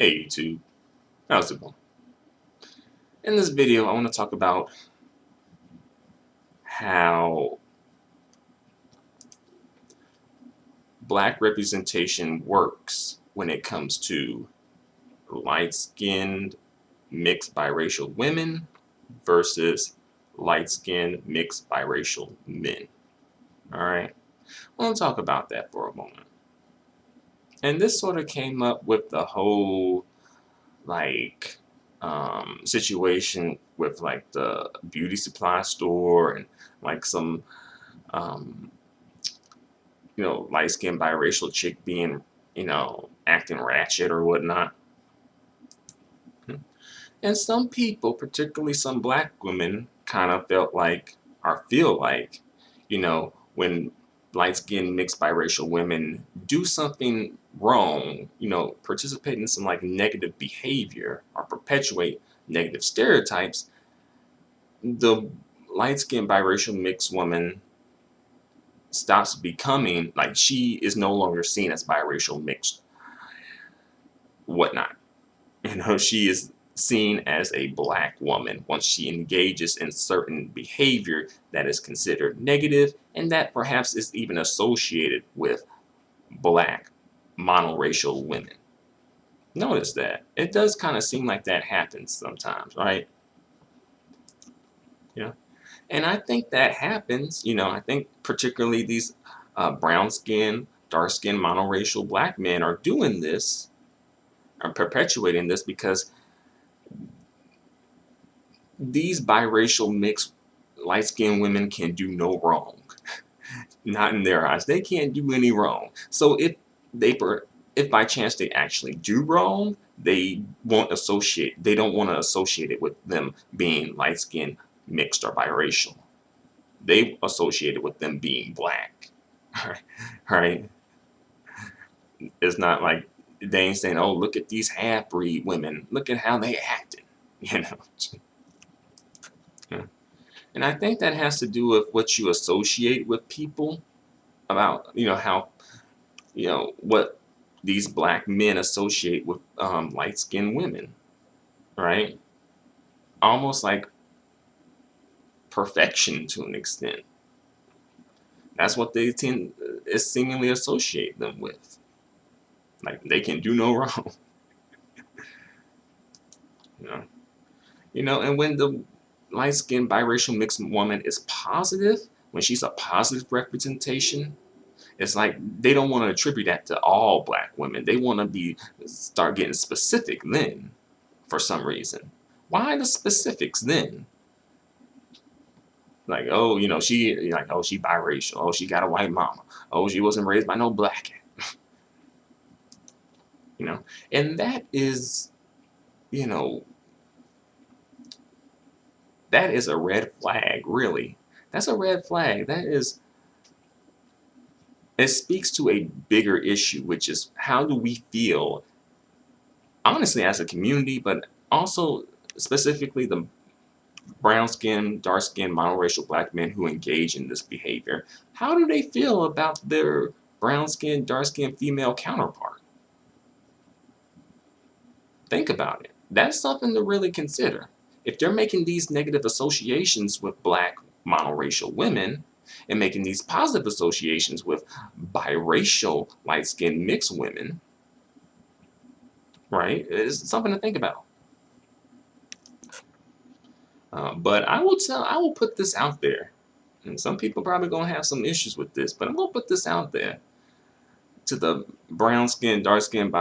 Hey YouTube, how's it going? In this video, I want to talk about how black representation works when it comes to light-skinned mixed biracial women versus light-skinned mixed biracial men. All right, I want to talk about that for a moment. And this sort of came up with the whole like situation with like the beauty supply store and like some um, light-skinned biracial chick being, acting ratchet or whatnot. And some people, particularly some black women, kind of felt like, or feel like, when light-skinned mixed biracial women do something wrong, participate in some like negative behavior or perpetuate negative stereotypes, the light-skinned biracial mixed woman stops becoming, like, she is no longer seen as biracial mixed whatnot. She is seen as a black woman once she engages in certain behavior that is considered negative and that perhaps is even associated with black monoracial women. Notice that. It does kind of seem like that happens sometimes, right? Yeah. And I think that happens, I think particularly these brown skinned, dark skinned, monoracial black men are doing this, are perpetuating this because these biracial mixed light skinned women can do no wrong. Not in their eyes. They can't do any wrong. So they if by chance they actually do wrong, they don't want to associate it with them being light skinned, mixed, or biracial. They associate it with them being black. Right? It's not like they ain't saying, oh, look at these half-breed women. Look at how they acting. You know. Yeah. And I think that has to do with what you associate with people about, how, what these black men associate with light-skinned women, right? Almost like perfection to an extent. That's what they tend to seemingly associate them with. Like they can do no wrong. you know. And when the light-skinned biracial mixed woman is positive, when she's a positive representation, it's like they don't want to attribute that to all black women. They want to start getting specific then, for some reason. Why the specifics then? Like, oh, she biracial. Oh, she got a white mama. Oh, she wasn't raised by no black. And that is, you know, that is a red flag, really. That's a red flag. It speaks to a bigger issue, which is how do we feel, honestly, as a community, but also specifically the brown skinned, dark skinned, monoracial black men who engage in this behavior. How do they feel about their brown skinned, dark skinned female counterpart? Think about it. That's something to really consider. If they're making these negative associations with black monoracial women and making these positive associations with biracial light-skinned mixed women, right? It's something to think about. But I will put this out there, and some people probably gonna have some issues with this, but I'm gonna put this out there to the brown-skinned, dark-skinned,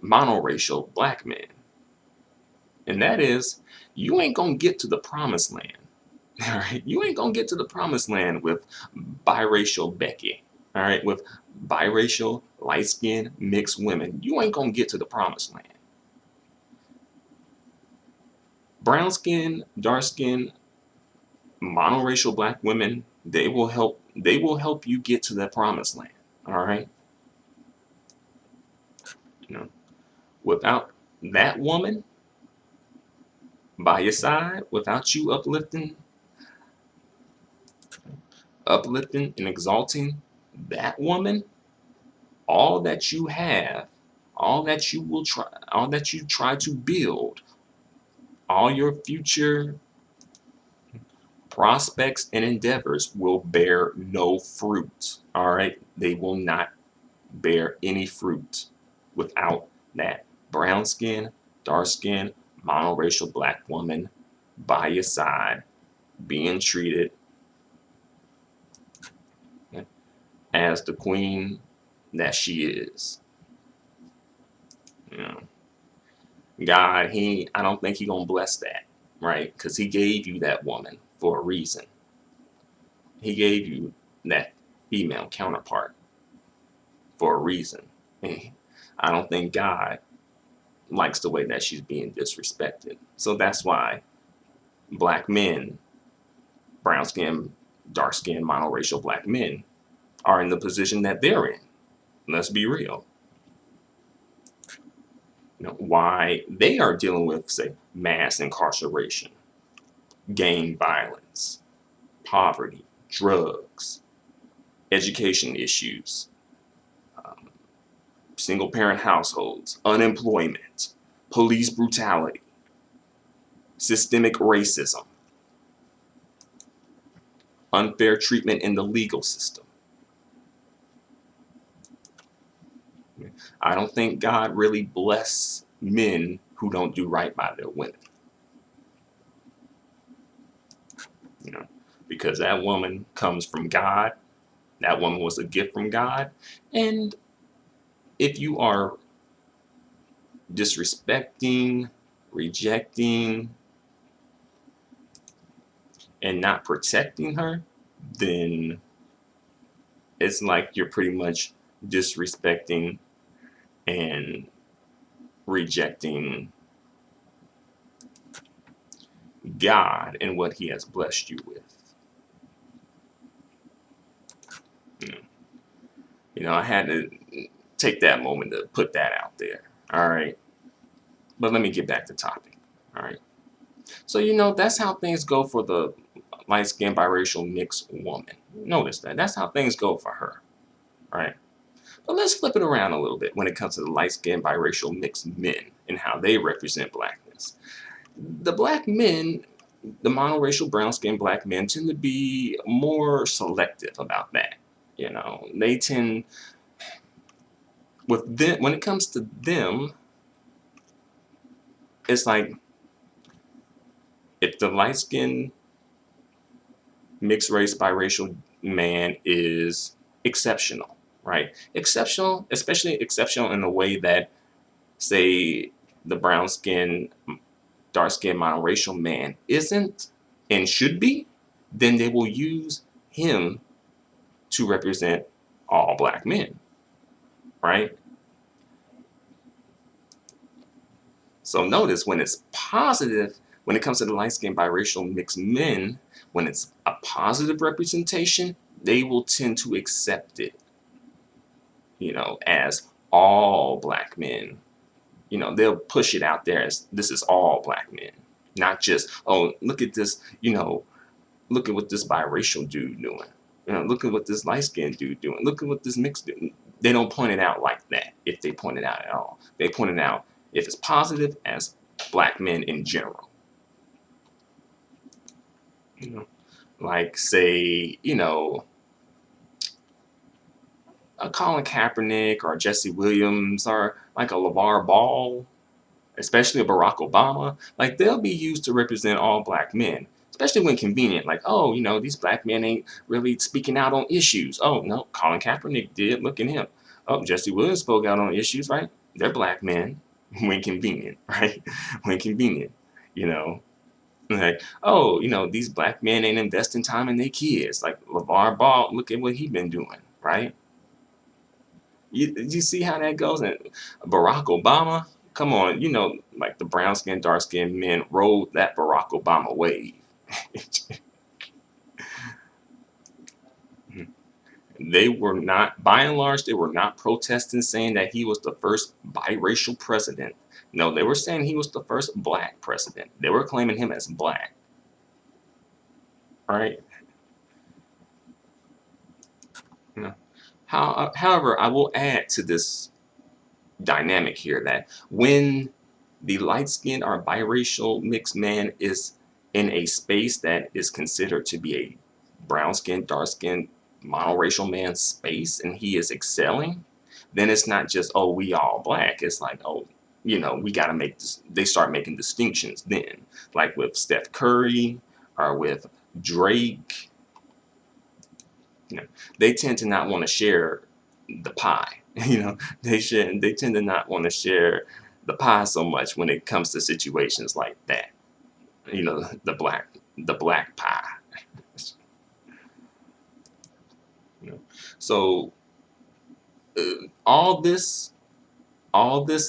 monoracial black men, and that is, you ain't gonna get to the promised land. All right, you ain't gonna get to the promised land with biracial Becky. All right, with biracial, light-skinned, mixed women. You ain't gonna get to the promised land. Brown skin, dark skin, monoracial black women, they will help you get to that promised land. All right. Without that woman by your side, without you uplifting and exalting that woman, all that you have all that you will try, all that you try to build, all your future prospects and endeavors will bear no fruit. All right, they will not bear any fruit without that brown skin, dark skin, monoracial black woman by your side, being treated as the queen that she is. You know, God, I don't think He gonna bless that, right? Because He gave you that woman for a reason. He gave you that female counterpart for a reason. And I don't think God likes the way that she's being disrespected. So that's why black men, brown skin, dark skin, monoracial black men are in the position that they're in. Let's be real. Why they are dealing with, say, mass incarceration, gang violence, poverty, drugs, education issues, um, single parent households, unemployment, police brutality, systemic racism, unfair treatment in the legal system. I don't think God really bless men who don't do right by their women. You know, because that woman comes from God. That woman was a gift from God. And if you are disrespecting, rejecting, and not protecting her, then it's like you're pretty much disrespecting and rejecting God and what He has blessed you with. I had to take that moment to put that out there. All right. But let me get back to topic. All right. So, that's how things go for the light skinned biracial mixed woman. Notice that. That's how things go for her. Right. But let's flip it around a little bit when it comes to the light skinned biracial mixed men and how they represent blackness. The black men, the monoracial brown skinned black men, tend to be more selective about that. They tend, with them, when it comes to them, it's like if the light skinned mixed race biracial man is exceptional, right? Exceptional, especially exceptional in the way that, say, the brown skinned, dark skinned monoracial man isn't and should be, then they will use him to represent all black men, right? So notice when it's positive, when it comes to the light skinned biracial mixed men, when it's a positive representation, they will tend to accept it, as all black men. They'll push it out there as this is all black men, not just, oh, look at this, look at what this biracial dude doing. Look at what this light skinned dude doing. Look at what this mixed dude. They don't point it out like that if they point it out at all. They point it out if it's positive as black men in general. Like say, a Colin Kaepernick or a Jesse Williams or like a LeVar Ball, especially a Barack Obama, like they'll be used to represent all black men, especially when convenient. Like, oh, these black men ain't really speaking out on issues. Oh, no, Colin Kaepernick did. Look at him. Oh, Jesse Williams spoke out on issues, right? They're black men when convenient, right? When convenient, you know. Like, oh, these black men ain't investing time in their kids. Like LeVar Ball, look at what he been doing, right? You see how that goes? And Barack Obama, come on, like the brown skinned, dark skinned men rode that Barack Obama wave. They were not, by and large, they were not protesting saying that he was the first biracial president. No, they were saying he was the first black president. They were claiming him as black. Right? You know. However, I will add to this dynamic here that when the light-skinned or biracial mixed man is in a space that is considered to be a brown-skinned, dark-skinned, monoracial man's space, and he is excelling, then it's not just, oh, we all black. It's like, oh, we got to make this. They start making distinctions then, like with Steph Curry or with Drake. They tend to not want to share the pie. They tend to not want to share the pie so much when it comes to situations like that. The black pie. you know. So all this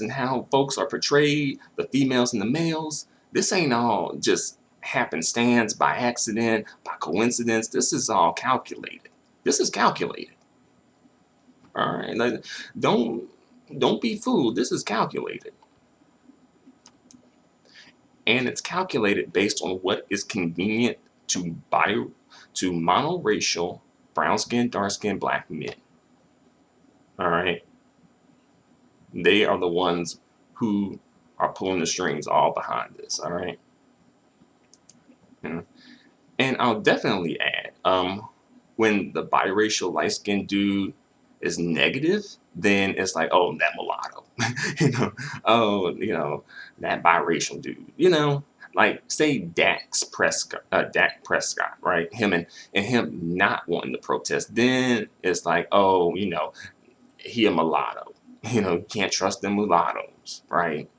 and how folks are portrayed, the females and the males, this ain't all just happenstance, by accident, by coincidence. This is all calculated. This is calculated. All right, like, don't be fooled. This is calculated, and it's calculated based on what is convenient to monoracial, brown skin, dark skin, black men. All right, they are the ones who are pulling the strings all behind this. All right, and I'll definitely add, when the biracial light skinned dude is negative, then it's like, oh, that mulatto, oh, that biracial dude, like say Dak Prescott, right? Him and him not wanting to protest, then it's like, oh, he a mulatto, you can't trust them mulattoes, right?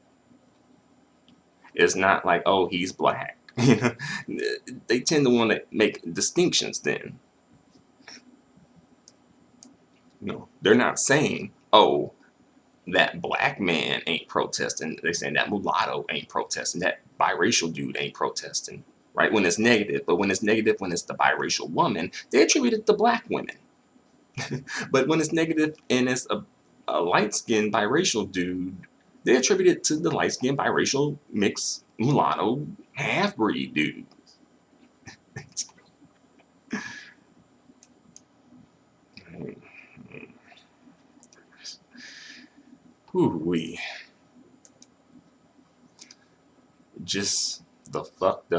It's not like, oh, he's black, they tend to want to make distinctions then. They're not saying, oh, that black man ain't protesting. They're saying that mulatto ain't protesting. That biracial dude ain't protesting. Right? When it's negative. But when it's negative, when it's the biracial woman, they attribute it to black women. But when it's negative and it's a light-skinned biracial dude, they attribute it to the light-skinned biracial mixed mulatto half-breed dude. Ooh-wee. Just the fucked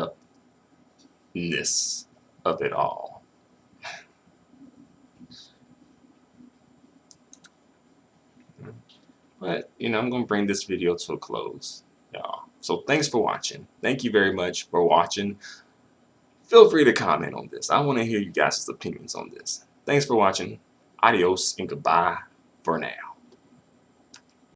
upness of it all. But, I'm going to bring this video to a close, y'all. So thanks for watching. Thank you very much for watching. Feel free to comment on this. I want to hear you guys' opinions on this. Thanks for watching. Adios and goodbye for now.